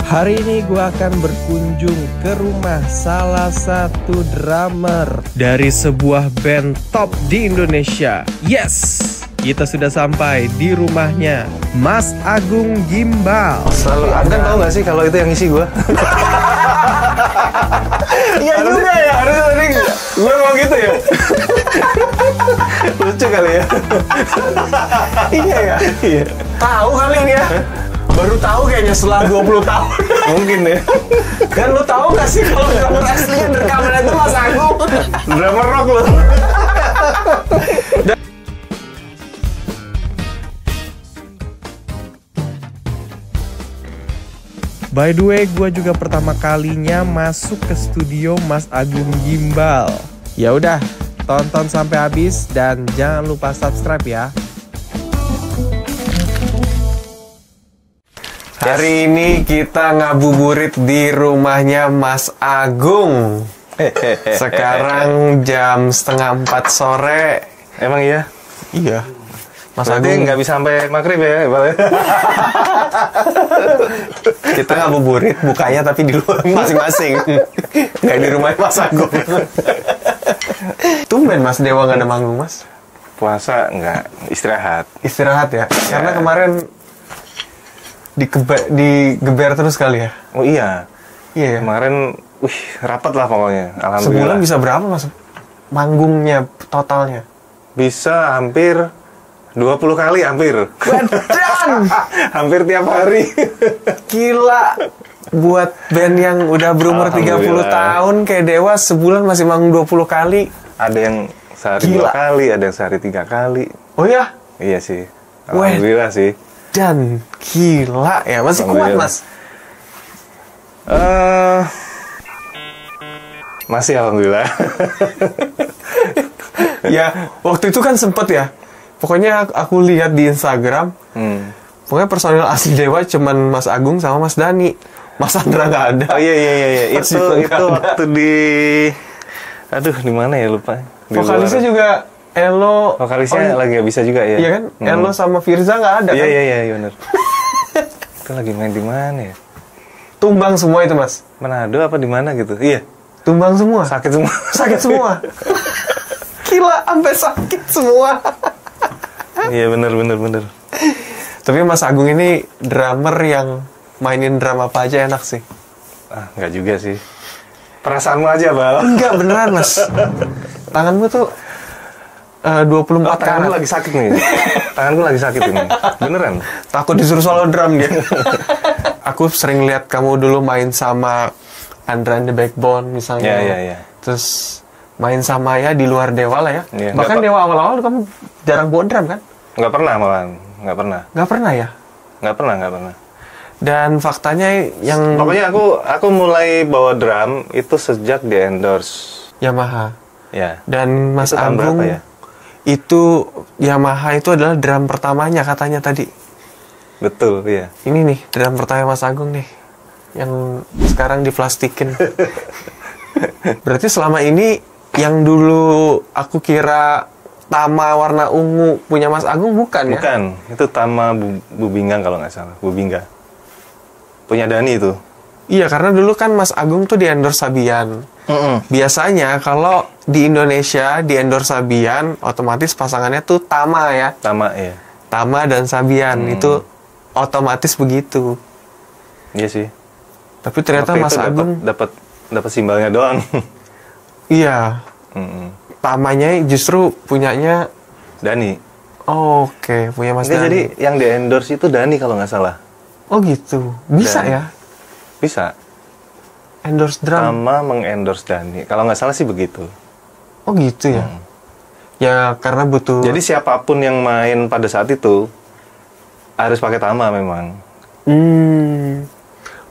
Hari ini gue akan berkunjung ke rumah salah satu drummer dari sebuah band top di Indonesia. Yes, kita sudah sampai di rumahnya Mas Agung Gimbal. Selalu Agan tahu nggak sih kalau itu yang isi gue? Iya juga ya, harus sering. Gue mau gitu ya. Lucu kali ya. Iya ya. Iya. Tahu kali ini ya. Baru tahu kayaknya setelah 20 tahun. Mungkin ya. Dan lu tahu nggak sih kalau drummer aslinya rekaman itu Mas Agung? Drummer rock lu. By the way, gue juga pertama kalinya masuk ke studio Mas Agung Gimbal. Ya udah, tonton sampai habis dan jangan lupa subscribe ya. Hari ini kita ngabuburit di rumahnya Mas Agung. Sekarang jam 3:30 sore. Emang iya? Iya. Mas Berarti Agung nggak bisa sampai maghrib ya? kita ngabuburit bukanya tapi di luar masing-masing. Nggak di rumah Mas Agung. Tumben Mas Dewa nggak ada manggung Mas? Puasa nggak, istirahat. Istirahat ya? Karena kemarin digeber terus kali ya? Oh iya. Iya ya? Kemarin, rapat lah pokoknya. Sebulan Alhamdulillah. bisa berapa Mas? Manggungnya totalnya? Bisa hampir 20 kali hampir. Wedan! Hampir tiap hari. Gila. Buat band yang udah berumur 30 Alhamdulillah. tahun kayak Dewa sebulan masih manggung 20 kali. Ada yang sehari Gila. 2 kali, ada yang sehari 3 kali. Oh ya? Iya sih. Alhamdulillah sih. Dan gila ya, masih kuat Mas. Masih alhamdulillah. Ya, waktu itu kan sempet ya. Pokoknya aku lihat di Instagram. Pokoknya personil asli Dewa cuman Mas Agung sama Mas Dani. Mas Andra nggak ada. Oh iya. Mas itu nggak ada. waktu di, aduh di mana ya lupa. Di Vokalisnya luar. juga Elo. Vokalisnya lagi nggak bisa juga ya. Iya kan? Elo sama Firza nggak ada kan? Iya benar. Itu lagi main di mana ya? Tumbang semua itu Mas. Manado apa di mana gitu? Iya. Tumbang semua. Sakit semua. Sakit semua. Gila, sampai sakit semua. Iya benar. Tapi Mas Agung ini drummer yang mainin drum apa aja enak sih. Nggak juga sih. Perasaanmu aja Bal. Enggak beneran Mas. Tanganmu tuh 24 Tanganku karat. lagi sakit nih. Tanganku lagi sakit ini. Beneran. Takut disuruh solo drum dia. Aku sering lihat kamu dulu main sama Andra and the Backbone misalnya. Iya. Terus main sama ya di luar Dewa lah ya. Iya, Bahkan Dewa awal-awal kamu jarang bawa drum kan? Nggak pernah malahan. Nggak pernah. Nggak pernah ya? Nggak pernah. Dan faktanya yang Pokoknya aku mulai bawa drum itu sejak di endorse. Yamaha. Ya. Dan Mas Itu tahun Agung berapa ya? itu Yamaha itu adalah drum pertamanya katanya tadi. Betul, iya. Ini nih drum pertama Mas Agung nih yang sekarang diplastikin. Berarti selama ini yang dulu aku kira Tama warna ungu punya Mas Agung bukan ya? Bukan, itu Tama Bubingga kalau nggak salah, Bubingga. Punya Dani itu. Iya, karena dulu kan Mas Agung tuh di endorse Sabian. Biasanya kalau di Indonesia di endorse Sabian, otomatis pasangannya tuh Tama ya. Tama ya. Tama dan Sabian itu otomatis begitu. Iya sih. Tapi ternyata Waktu Mas itu Agung dapat simbalnya doang. iya. Tamanya justru punyanya Dani. Oke, punya Mas Enggak, Dani. jadi yang di endorse itu Dani kalau nggak salah. Oh gitu. Bisa Dan- ya? Bisa. Endorse drum. Tama mengendorse Dani. Kalau nggak salah sih begitu. Oh gitu ya? Ya karena butuh. Jadi siapapun yang main pada saat itu harus pakai Tama memang.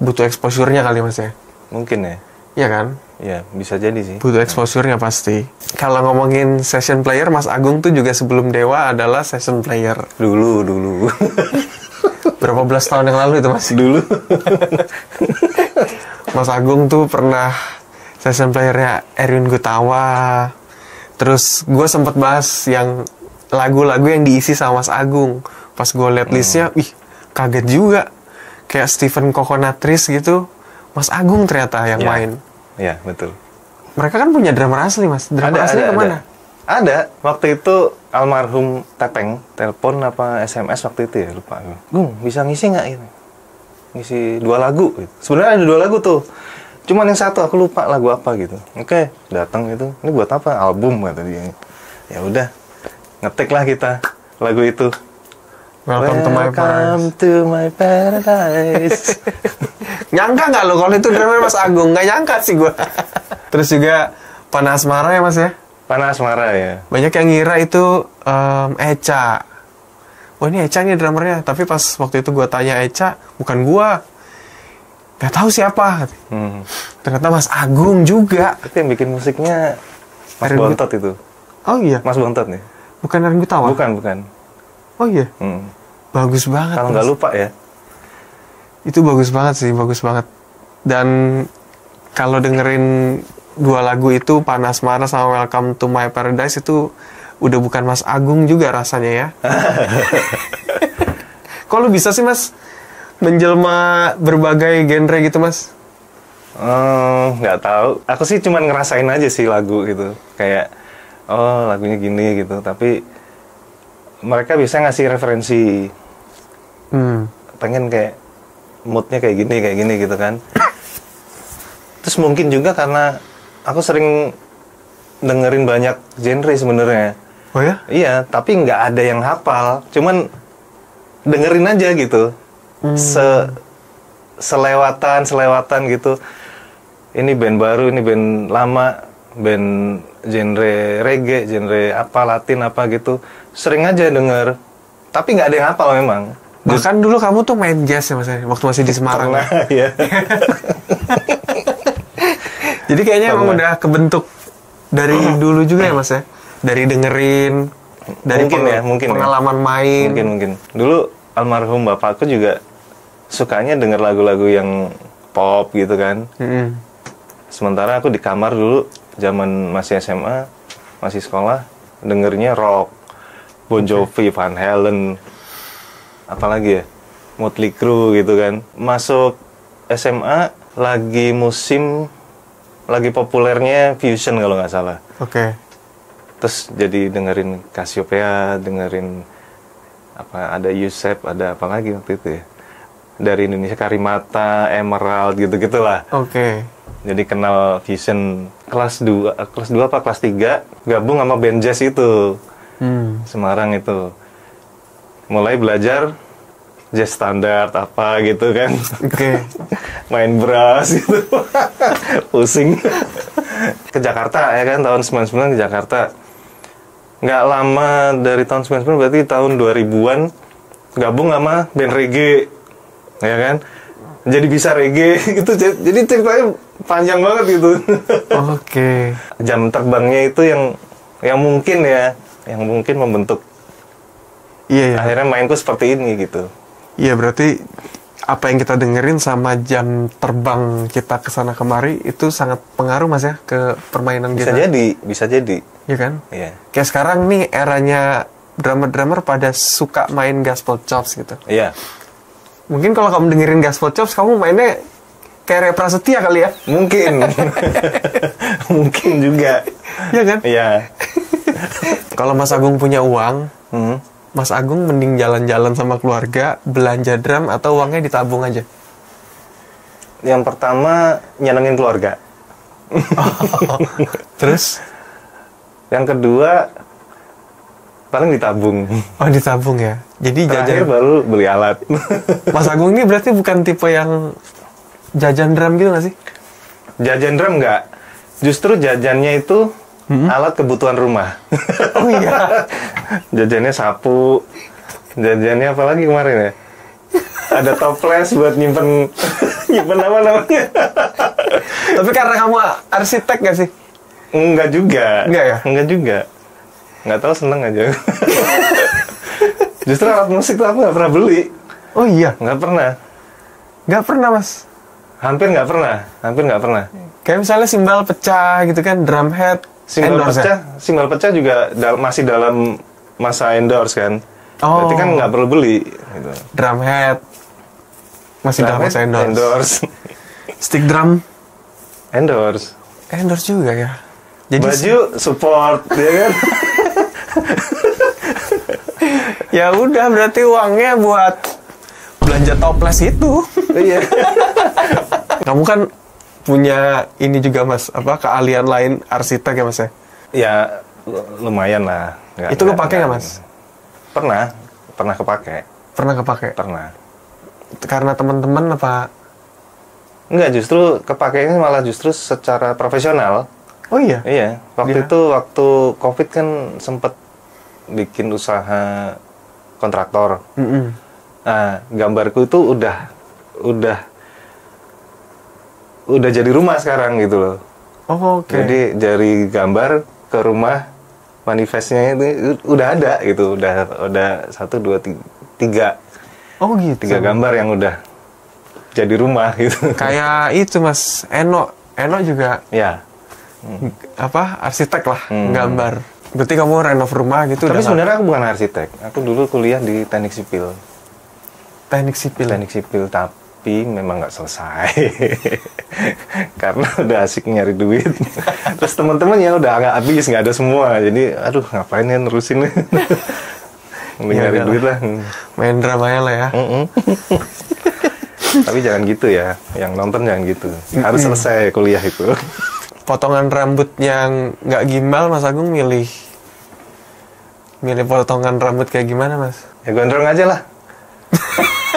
Butuh exposure-nya kali Mas ya? Mungkin ya. Iya kan? Ya, bisa jadi sih. Butuh exposure-nya pasti. Kalau ngomongin session player, Mas Agung tuh juga sebelum Dewa adalah session player. Dulu. Berapa belas tahun yang lalu itu Mas? Dulu. Mas Agung tuh pernah session playernya Erwin Gutawa. Terus gue sempet bahas yang lagu-lagu yang diisi sama Mas Agung. Pas gue liat listnya, kaget juga. kayak Stephen Coconutris gitu, Mas Agung ternyata yang Ya. main. Iya, betul. Mereka kan punya drummer asli, Mas. Drummer asli kemana? Ada. Waktu itu almarhum Tepeng telepon apa SMS waktu itu ya, lupa. Gung, bisa ngisi nggak ini? Ngisi 2 lagu gitu. Sebenarnya ada 2 lagu tuh. Cuman yang satu aku lupa lagu apa gitu. Oke, datang gitu. Ini buat apa? Album kata dia. Ya udah. Ngetik lah kita lagu itu. Welcome to my paradise. Welcome to my paradise. Nyangka nggak lo kalau itu drummer Mas Agung? Nggak nyangka sih gue. Terus juga Panas Marah ya, Mas ya? Panas marah ya. Banyak yang ngira itu Echa. Wah, ini Echa nih drummernya. Tapi pas waktu itu gue tanya Echa, bukan gue. Gak tahu siapa. Ternyata Mas Agung juga. Itu yang bikin musiknya Mas Ringo- Bontot itu. Oh iya, Mas Bontot nih. bukan Ringo Tawa? Bukan. Oh iya, Hmm. bagus banget. Kalau Mas. nggak lupa ya. Itu bagus banget sih, bagus banget. Dan kalau dengerin 2 lagu itu, Panas Marah sama Welcome to My Paradise, itu udah bukan Mas Agung juga rasanya ya. Kok lu bisa sih, Mas, menjelma berbagai genre gitu, Mas? Nggak tahu. Aku sih cuman ngerasain aja sih lagu gitu. Kayak, oh lagunya gini gitu. Tapi mereka bisa ngasih referensi. Pengen kayak moodnya kayak gini gitu kan. Terus mungkin juga karena aku sering dengerin banyak genre sebenarnya. Oh ya? Iya, tapi nggak ada yang hafal. Cuman dengerin aja gitu. Selewatan gitu. Ini band baru, ini band lama, band genre reggae, genre apa, Latin apa gitu. Sering aja denger. Tapi nggak ada yang hafal memang. Bahkan dulu kamu tuh main jazz ya, Mas, waktu masih di Semarang. Pernah, ya. Jadi kayaknya emang Pernah. udah kebentuk dari dulu juga ya, Mas ya? Dari dengerin, dari Mungkin pengalaman main. Mungkin. Dulu almarhum bapakku juga sukanya denger lagu-lagu yang pop gitu kan. Sementara aku di kamar dulu, zaman masih SMA, masih sekolah, dengernya rock, Bon Jovi, Van Halen, apalagi ya, Motley Crue gitu kan. Masuk SMA, lagi populernya fusion kalau nggak salah. Oke. Terus jadi dengerin Cassiopeia, dengerin ada Yusef, ada apa lagi waktu itu ya. Dari Indonesia, Karimata, Emerald gitu-gitulah. Oke. Jadi kenal fusion kelas 2 apa kelas 3, gabung sama band jazz itu. Semarang itu. Mulai belajar jazz standar apa gitu kan. Oke. Main brass gitu. Pusing. Ke Jakarta ya kan, tahun 99 ke Jakarta. Nggak lama dari tahun 99, berarti tahun 2000-an gabung sama band reggae. Ya kan? Jadi bisa reggae gitu. Jadi ceritanya panjang banget gitu. Oke. Jam terbangnya itu yang mungkin ya, yang mungkin membentuk Iya ya. akhirnya mainku seperti ini gitu. Iya, berarti apa yang kita dengerin sama jam terbang kita kesana kemari itu sangat pengaruh, Mas ya, ke permainan Bisa kita. bisa jadi. Iya kan? Iya. Kayak sekarang nih eranya drummer-drummer pada suka main gospel chops gitu. Iya. Mungkin kalau kamu dengerin gospel chops, kamu mainnya kayak Ray Prasetya kali ya? Mungkin. Mungkin juga. Iya kan? Iya. Kalau Mas Agung punya uang, Hmm. Mas Agung mending jalan-jalan sama keluarga, belanja drum, atau uangnya ditabung aja? Yang pertama nyenengin keluarga. Terus? Yang kedua paling ditabung. Oh, ditabung ya? Jadi Terakhir jajan. baru beli alat. Mas Agung ini berarti bukan tipe yang jajan drum gitu gak sih? Jajan drum nggak. Justru jajannya itu alat kebutuhan rumah. Oh iya. Jajannya sapu. Jajannya apa lagi kemarin ya? Ada toples buat nyimpen apa namanya? Tapi karena kamu arsitek gak sih? Enggak juga. Enggak ya? Enggak juga. Nggak tahu, seneng aja. Justru alat musik tuh aku nggak pernah beli. Oh iya? Nggak pernah. Nggak pernah, Mas? Hampir nggak pernah. Kayak misalnya simbal pecah gitu kan, drum head, endorse ya? Simbal pecah juga masih dalam masa endorse kan. Oh. Berarti kan nggak perlu beli. Gitu. Drum head. Masih dapat endorse. Endorse. Stick drum Endorse. endorse juga ya. Jadi Baju support, ya kan? ya udah berarti uangnya buat belanja toples itu. Iya. Kamu kan punya ini juga Mas, apa keahlian lain arsitek ya Mas ya? Ya lumayan lah. Itu kepake nggak Mas? Pernah kepake. Pernah kepake? Pernah. Karena teman-teman apa? Enggak, justru kepakainya malah justru secara profesional. Oh iya? Iya, waktu itu waktu COVID kan sempet bikin usaha kontraktor. Nah, gambarku itu udah jadi rumah sekarang gitu loh. Oh, oke. Jadi dari gambar ke rumah, manifestnya itu udah ada gitu, udah 1, 2, 3. Oh gitu. 3 gambar yang udah jadi rumah gitu. Kayak itu Mas, Eno juga Ya. apa arsitek lah, gambar. Berarti kamu renov rumah gitu. Tapi udah sebenarnya aku bukan arsitek. Aku dulu kuliah di teknik sipil. teknik sipil. Teknik sipil, tapi memang nggak selesai. Karena udah asik nyari duit. Terus teman-teman ya udah agak habis, nggak ada semua. Jadi, aduh ngapain ya nerusin. Mending nyari duit lah. Main dramanya lah ya. Tapi jangan gitu ya. Yang nonton jangan gitu. Harus selesai kuliah itu. Potongan rambut yang nggak gimbal, Mas Agung milih potongan rambut kayak gimana Mas? Ya gondrong aja lah.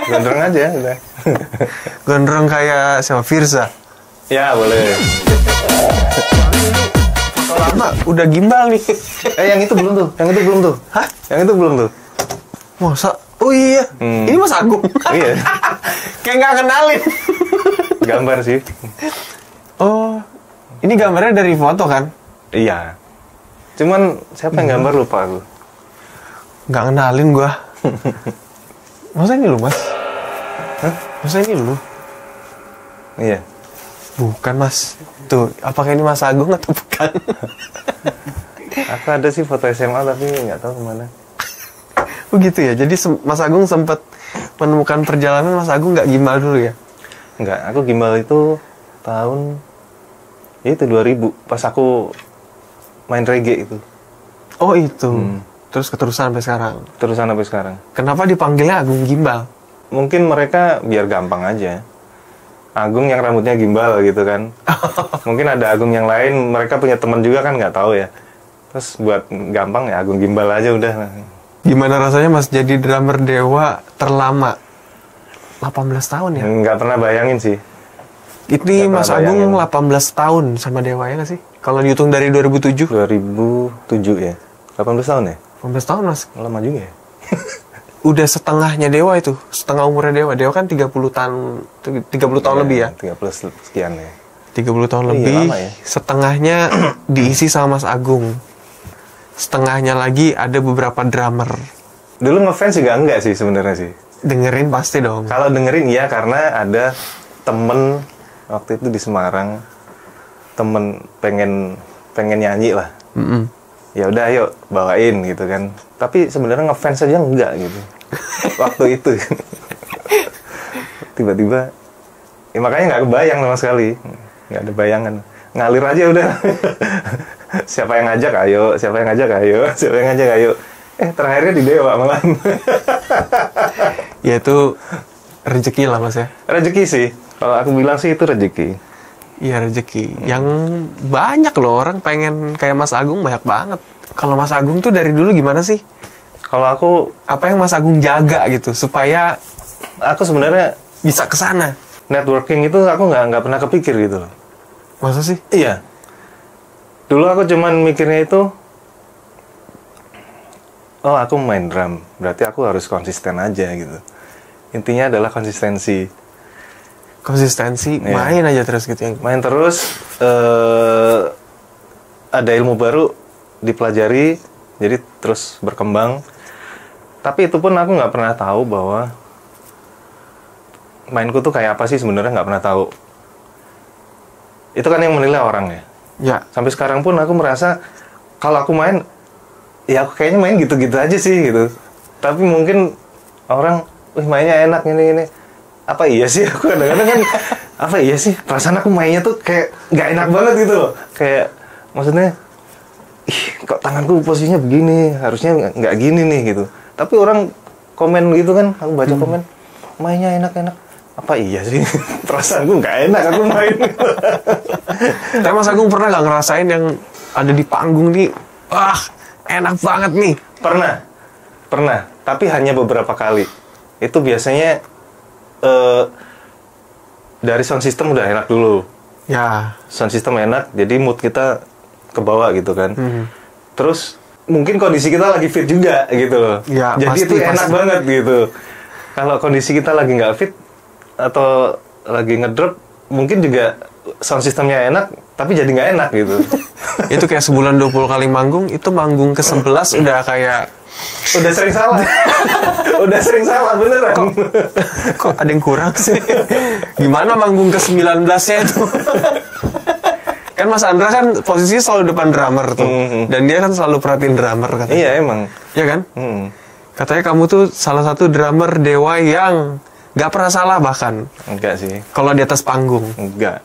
Gondrong aja udah. Gondrong kayak siapa? Firza. Ya boleh. Foto lama udah gimbal nih. Yang itu belum tuh. Hah? Yang itu belum tuh. Masa? Oh iya. Ini Mas Agung. Iya. Kayak nggak kenalin. Gambar sih. Oh, ini gambarnya dari foto kan? Iya. Cuman siapa yang gambar lupa aku. Nggak kenalin gua. Masa ini lu Mas? Hah? Masa ini lu? Iya. Bukan Mas. Tuh, apakah ini Mas Agung atau bukan? Aku ada sih foto SMA tapi nggak tahu kemana. Oh gitu ya. Jadi Mas Agung sempat menemukan perjalanan Mas Agung nggak gimbal dulu ya? Nggak, aku gimbal itu tahun itu 2000 pas aku main reggae itu. Oh itu. Terus keterusan sampai sekarang. Terusan sampai sekarang. Kenapa dipanggilnya Agung Gimbal? Mungkin mereka biar gampang aja. Agung yang rambutnya gimbal gitu kan. Mungkin ada Agung yang lain, mereka punya teman juga kan nggak tahu ya. Terus buat gampang ya Agung Gimbal aja udah. Gimana rasanya Mas jadi drummer Dewa terlama? 18 tahun ya? Nggak pernah bayangin sih. Ini Nggak Mas pernah Agung bayangin. 18 tahun sama Dewa ya nggak sih? Kalau dihitung dari 2007? 2007 ya. 18 tahun ya? 18 tahun Mas. Lama juga ya. Udah setengahnya Dewa itu. Setengah umurnya Dewa. Dewa kan 30 tahun lebih ya? 30 sekian ya. 30 tahun Iya, lebih. lama ya. Setengahnya diisi sama Mas Agung. Setengahnya lagi ada beberapa drummer. Dulu ngefans juga enggak sih sebenarnya sih. Dengerin pasti dong. Kalau dengerin iya karena ada temen waktu itu di Semarang, temen pengen nyanyi lah. Ya udah ayo bawain gitu kan. Tapi sebenarnya ngefans aja enggak gitu. Waktu itu. Tiba-tiba ya makanya nggak kebayang sama sekali. Nggak ada bayangan. Ngalir aja udah. Siapa yang ngajak ayo, siapa yang ngajak ayo, siapa yang ngajak ayo. Terakhirnya di Dewa malah. Ya itu rezeki lah Mas ya. Rezeki sih. Kalau aku bilang sih itu rezeki. Iya rezeki. Yang banyak loh orang pengen kayak Mas Agung banyak banget. Kalau Mas Agung tuh dari dulu gimana sih? Kalau aku Apa yang Mas Agung jaga gitu supaya sebenarnya bisa ke sana? networking itu aku nggak pernah kepikir gitu loh. Masa sih? Iya. Dulu aku cuman mikirnya itu, oh aku main drum, berarti aku harus konsisten aja gitu. Intinya adalah konsistensi. Konsistensi, Iya. main aja terus gitu yang. Main terus, ada ilmu baru dipelajari, jadi terus berkembang. Tapi itu pun aku nggak pernah tahu bahwa mainku tuh kayak apa sih sebenarnya, nggak pernah tahu. Itu kan yang menilai orang ya. Ya. Sampai sekarang pun aku merasa kalau aku main, ya aku kayaknya main gitu-gitu aja sih gitu. Tapi mungkin orang, wih mainnya enak ini. apa iya sih aku kadang-kadang kan apa iya sih perasaan aku mainnya tuh kayak nggak enak banget gitu loh, kayak maksudnya ih kok tanganku posisinya begini, harusnya nggak gini nih gitu. Tapi orang komen gitu kan, aku baca komen mainnya enak-enak, apa iya sih perasaanku nggak enak aku main. Tapi Mas Agung pernah nggak ngerasain yang ada di panggung nih, wah enak banget nih? Pernah, tapi hanya beberapa kali. Itu biasanya dari sound system udah enak dulu. Ya. Sound system enak, jadi mood kita ke bawah gitu kan. Terus mungkin kondisi kita lagi fit juga gitu loh. Ya, jadi pasti, itu enak pasti. banget gitu. Kalau kondisi kita lagi nggak fit atau lagi ngedrop, mungkin juga sound systemnya enak, tapi jadi nggak enak gitu. Itu kayak sebulan 20 kali manggung, itu manggung ke-11 udah kayak Udah sering salah. Udah sering salah beneran. kok ada yang kurang sih? Gimana manggung ke-19-nya itu? Kan Mas Andra kan posisinya selalu depan drummer tuh. Dan dia kan selalu perhatiin drummer kan. Iya emang. Iya kan? Katanya kamu tuh salah satu drummer dewa yang gak pernah salah bahkan. Enggak sih. Kalau di atas panggung. Enggak.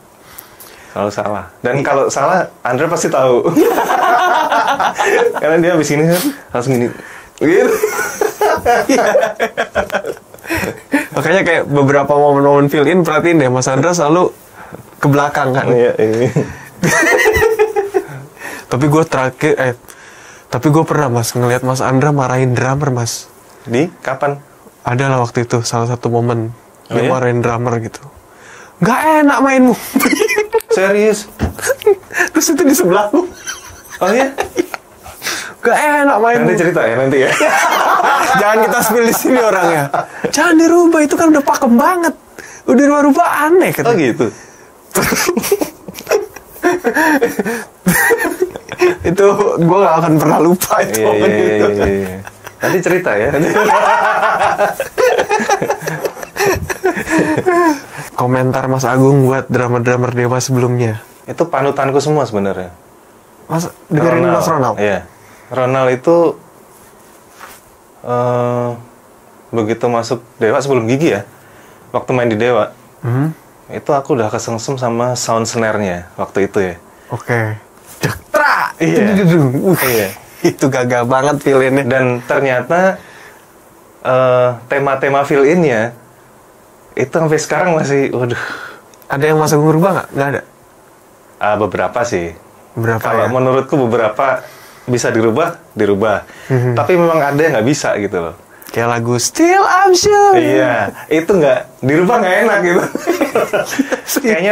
Kalau salah. Dan kalau salah, Andre pasti tahu. Karena dia habis ini kan langsung gini. Gitu. Makanya kayak beberapa momen-momen fill in perhatiin deh Mas Andra selalu ke belakang kan. Iya, ini. Tapi gue pernah Mas ngelihat Mas Andra marahin drummer Mas. Di kapan? Ada lah waktu itu salah satu momen Oh, dia iya? marahin drummer gitu. Gak enak mainmu. Serius? Terus itu di sebelahku. Oh iya? Gak enak mainmu. Nanti cerita ya nanti ya. Jangan kita spill di sini orangnya. Jangan dirubah, itu kan udah pakem banget. Udah dirubah aneh Oh katanya. gitu. Itu gue gak akan pernah lupa itu Iya, momen iya, itu. iya, iya. Nanti cerita ya. Komentar Mas Agung buat drummer-drummer Dewa sebelumnya. Itu panutanku semua sebenarnya. Mas dengerin Mas Ronald. Iya. Ronald itu begitu masuk Dewa sebelum Gigi ya. Waktu main di Dewa. Itu aku udah kesengsem sama sound snare-nya waktu itu ya. Oke. Dektra. Iya. Iya. Itu gagah banget fill-in-nya. Dan ternyata tema-tema fill-in-nya itu sampai sekarang masih, waduh. Ada yang Mas Agung rubah nggak? Nggak ada. Beberapa sih. Berapa Kalau ya? menurutku beberapa bisa dirubah. Tapi memang ada yang nggak bisa gitu loh. Kayak lagu Still I'm Sure. Iya, itu nggak dirubah nggak enak gitu. Kayaknya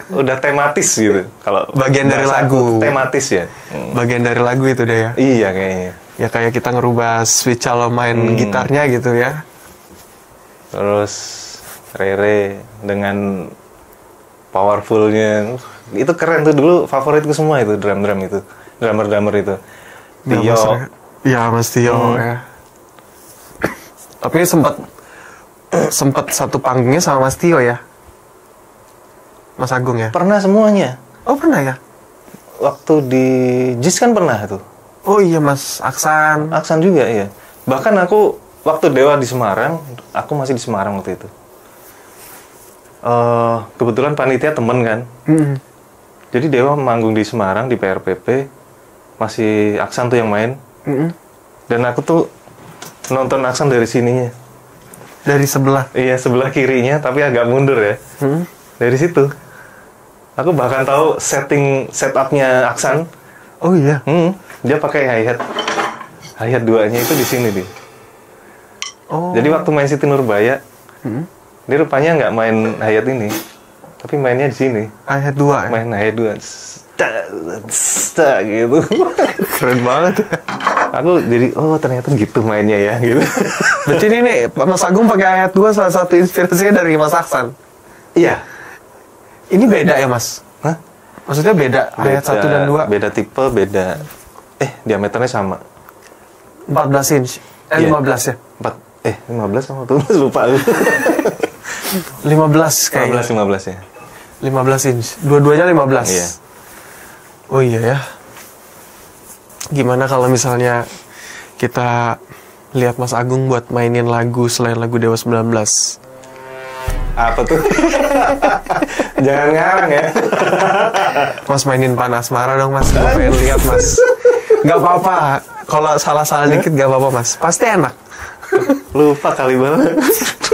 udah tematis gitu. Kalau Bagian dari bahasa lagu. aku tematis ya. Bagian dari lagu itu deh ya. Iya kayaknya. Ya kayak kita ngerubah switch kalau main gitarnya gitu ya. Terus Rere dengan powerfulnya, itu keren tuh dulu, favoritku semua itu drum itu, drummer itu. Tio. Ya Mas Tio ya. Tapi sempat satu panggungnya sama Mas Tio ya. Mas Agung ya. Pernah semuanya. Oh pernah ya. Waktu di JIS kan pernah tuh. Oh iya Mas Aksan. Aksan juga iya. Bahkan aku waktu Dewa di Semarang, aku masih di Semarang waktu itu. Kebetulan panitia temen kan. Jadi Dewa manggung di Semarang di PRPP, masih Aksan tuh yang main. Dan aku tuh nonton Aksan dari sininya. Dari sebelah. Iya, sebelah kirinya tapi agak mundur ya. Dari situ. Aku bahkan tahu setupnya Aksan. Oh iya. Dia pakai hi-hat. Hi-hat duanya itu di sini dia. Oh. Jadi waktu main Siti Nurbaya, dia rupanya nggak main hi-hat ini, tapi mainnya di sini. Ayat 2 ya? Main hi-hat dua. Gitu. Keren banget. Aku jadi, oh ternyata gitu mainnya ya gitu. Berarti ini nih, Mas Agung pakai ayat 2 salah satu inspirasinya dari Mas Aksan. Iya. Ini beda ya Mas? Hah? Maksudnya beda ayat 1 dan 2? Beda tipe, beda. Diameternya sama. 14 inch. Iya. 15 ya? 15 sama 12 lupa aku. 15 kayaknya. 15 ya. 15 inch. Dua-duanya 15. Iya. Oh iya ya. Gimana kalau misalnya kita lihat Mas Agung buat mainin lagu selain lagu Dewa 19? Apa tuh? Jangan ngarang ya. Mas mainin Pana Asmara dong mas, gue pengen lihat mas. Gak apa-apa, kalau salah-salah dikit gak apa-apa mas, pasti enak. Lupa kali banget.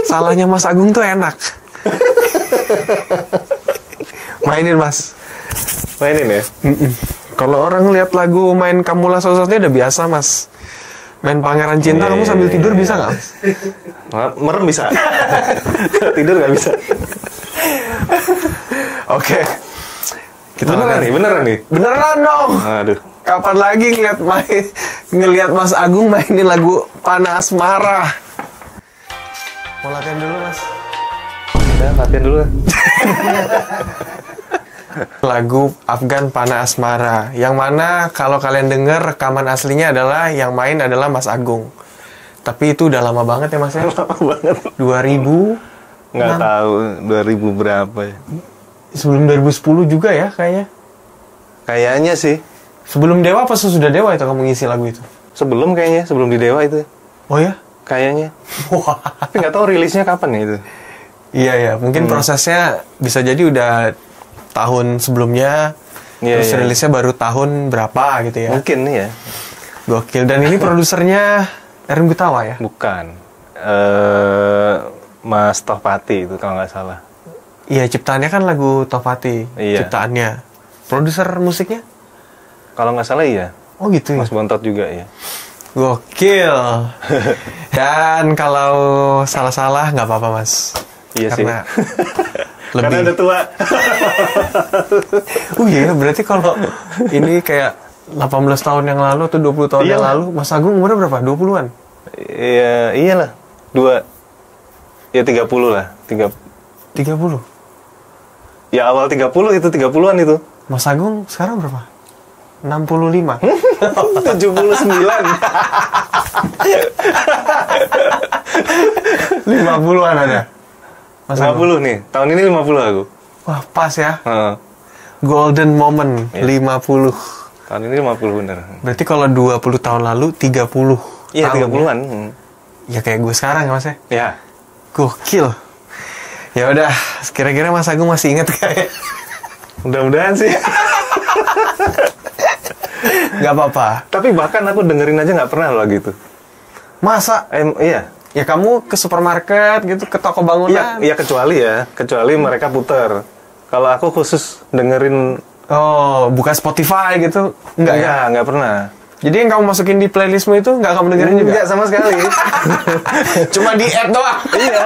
Salahnya Mas Agung tuh enak. Mainin mas. Mainin ya? Kalau orang lihat lagu main Kamula Sososnya udah biasa mas. Main Pangeran Cinta kamu sambil tidur bisa nggak mas? Merem bisa. Tidur nggak bisa. Oke. Kita Beneran nih, beneran nih. Beneran dong. Aduh. Kapan lagi ngeliat Mas Agung mainin lagu Pana Asmara? Mau latihan dulu mas. Udah, latihan dulu lah. Lagu Afgan Pana Asmara, yang mana kalau kalian denger rekaman aslinya adalah yang main adalah Mas Agung. Tapi itu udah lama banget ya mas ya? Lama banget. 2000? Nggak tahu 2000 berapa ya. Sebelum 2010 juga ya kayaknya. Kayaknya sih. Sebelum Dewa apa sesudah Dewa itu kamu ngisi lagu itu? Sebelum kayaknya, sebelum di Dewa itu. Oh ya? Kayaknya. Wah. Tapi nggak tahu rilisnya kapan ya itu. Iya ya, mungkin prosesnya bisa jadi udah tahun sebelumnya, Iya, terus iya. rilisnya baru tahun berapa gitu ya. Mungkin nih ya. Gokil. Dan ini produsernya Erwin Gutawa ya? Bukan. Mas Tohpati itu kalau nggak salah. Iya, ciptaannya kan lagu Tohpati. Iya. Ciptaannya. Produser musiknya? Kalau nggak salah iya. Oh gitu ya? Mas Bontot juga ya. Gokil. Dan kalau salah-salah nggak apa-apa mas. Iya Karena sih. lebih. Karena udah tua. Oh iya, berarti kalau ini kayak 18 tahun yang lalu atau 20 tahun yang Iyalah. lalu, Mas Agung umurnya berapa? 20-an? Iya, iyalah. Ya 30 lah. 30. Ya awal 30 itu 30-an itu. Mas Agung sekarang berapa? 65. 79. 50-an ada. Mas Agung. 50 nih. Tahun ini 50 aku. Wah, pas ya. Heeh. Golden moment Iya. 50. Tahun ini 50 bener. Berarti kalau 20 tahun lalu 30. Iya, tahun 30-an. Ya kayak gue sekarang ya Mas ya. Ya. Gokil. Ya udah, kira-kira Mas Agung masih ingat kayak Mudah-mudahan sih. nggak apa-apa. Tapi bahkan aku dengerin aja nggak pernah lagu itu. Masa? Iya. Ya kamu ke supermarket gitu, ke toko bangunan. Iya kecuali mereka puter. Kalau aku khusus dengerin Oh, buka Spotify gitu? Enggak ya? nggak pernah. Jadi yang kamu masukin di playlistmu itu nggak kamu dengerin juga? Nggak sama sekali. Cuma di add doang? Iya.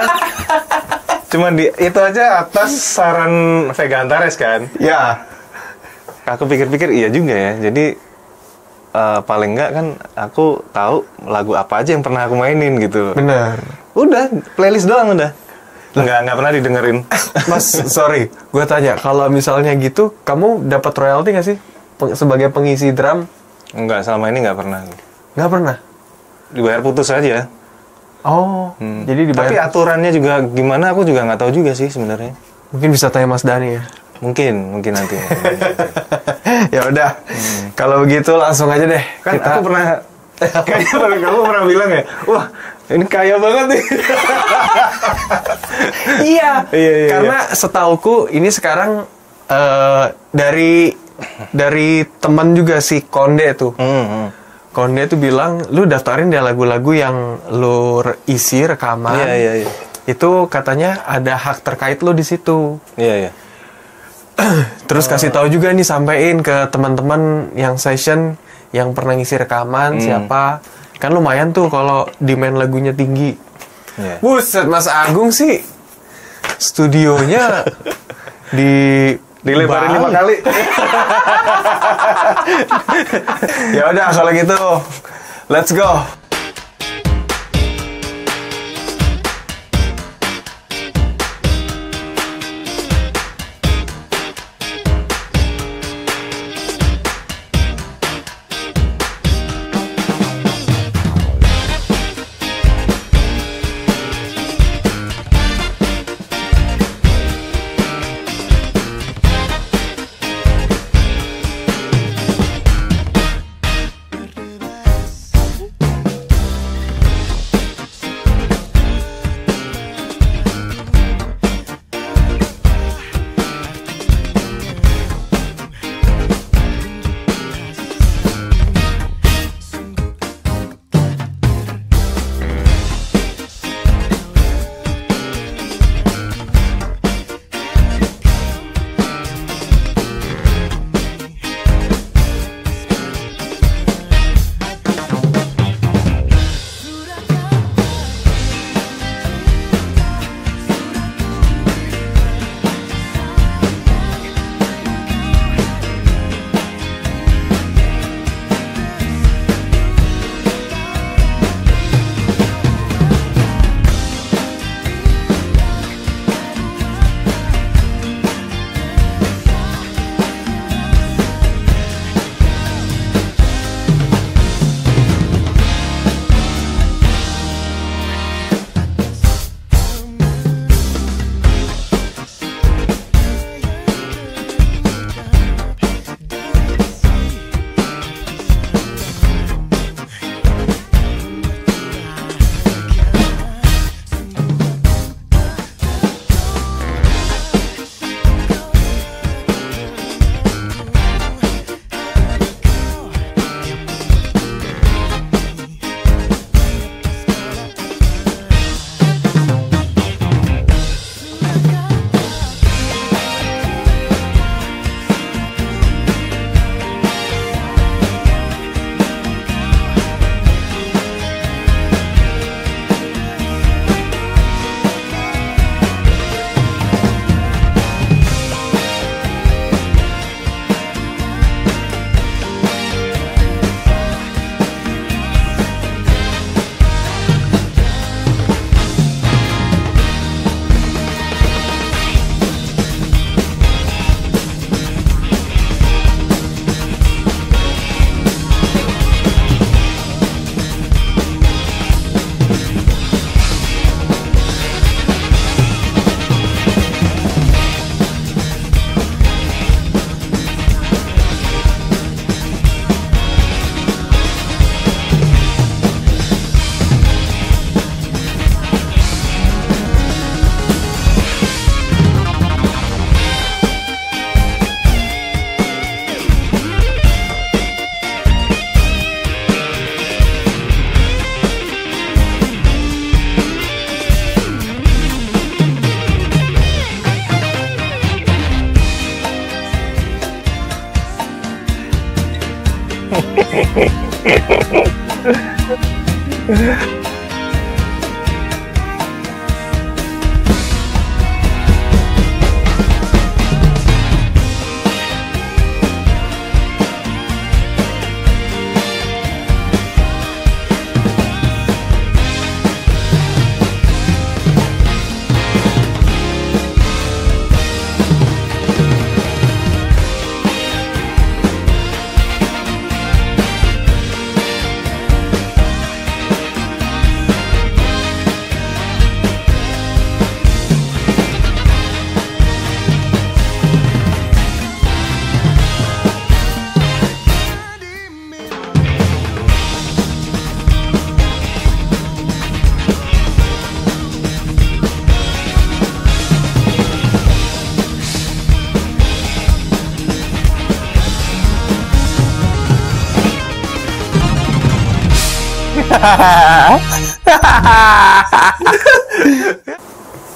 Cuma itu aja atas saran Vega Antares kan. Ya. Aku pikir-pikir iya juga ya. Jadi paling nggak kan aku tahu lagu apa aja yang pernah aku mainin gitu. Bener. Udah, playlist doang udah. Nggak pernah didengerin. Mas, sorry. Gue tanya, kalau misalnya gitu, kamu dapat royalti nggak sih? Sebagai pengisi drum? Nggak, selama ini nggak pernah. Nggak pernah? Dibayar putus aja. Oh, jadi dibayar. Tapi aturannya juga gimana aku juga nggak tahu juga sih sebenarnya. Mungkin bisa tanya Mas Dani ya? Mungkin nanti. Ya udah. Kalau begitu langsung aja deh. Kan aku pernah kayaknya kamu pernah bilang ya, wah ini kaya banget nih. Iya. Iya. Karena setauku ini sekarang dari teman juga si Konde tuh. Konde tuh bilang, lu daftarin deh lagu-lagu yang lu isi rekaman. Iya. Itu katanya ada hak terkait lu di situ. Iya. Terus kasih tahu juga nih, sampein ke teman-teman yang session yang pernah ngisi rekaman siapa. Kan lumayan tuh kalau demand lagunya tinggi. Iya. Buset, Mas Agung sih studionya Dilebarin 5 Bali. kali. Ya udah kalau gitu, let's go.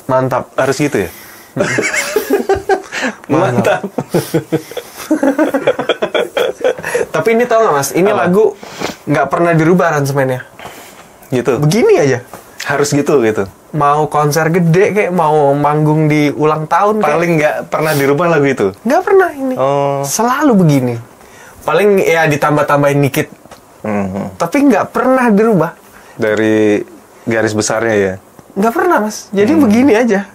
Mantap. Harus gitu ya? Mantap. Tapi ini tau gak mas, ini Apa? lagu nggak pernah dirubah aransemennya. Gitu. Begini aja. Harus gitu gitu. Mau konser gede kayak mau manggung di ulang tahun kayak Paling nggak pernah dirubah lagu itu. nggak pernah ini. Oh. Selalu begini. Paling ya ditambah-tambahin dikit. Mhm. Tapi nggak pernah dirubah. Dari garis besarnya ya. Nggak pernah mas. Jadi begini aja.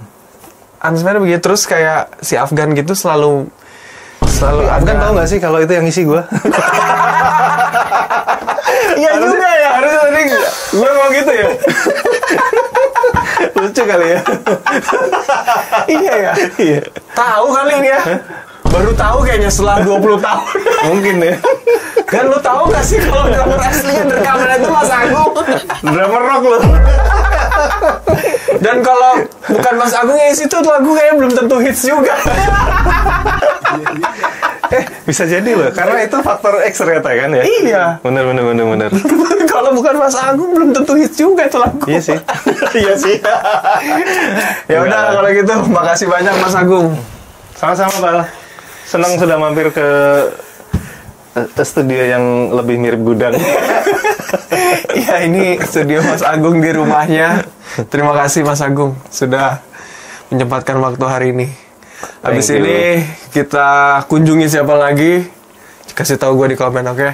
Aransemennya begini. Terus kayak si Afgan gitu selalu Afgan tahu nggak sih kalau itu yang isi gua? Iya juga ya. Harus tadi gua mau gitu ya. Lucu kali ya. Iya ya. Iya. Tahu kali ini ya. Baru tahu kayaknya setelah 20 tahun. Mungkin ya. Dan lu tahu gak sih kalau drummer aslinya rekaman itu Mas Agung? Drummer rock loh. Dan kalau bukan Mas Agung yang isi itu lagu kayaknya belum tentu hits juga. Bisa jadi loh, karena itu faktor X ternyata kan ya. Iya. Bener. Kalau bukan Mas Agung belum tentu hits juga itu lagu. Iya sih. Iya sih. Ya udah kalau gitu makasih banyak Mas Agung. Sama-sama Pal. Senang sudah mampir ke studio yang lebih mirip gudang. Iya ini studio Mas Agung di rumahnya. Terima kasih Mas Agung sudah menyempatkan waktu hari ini. Habis Thank you. ini kita kunjungi siapa lagi? Kasih tahu gue di komen, oke?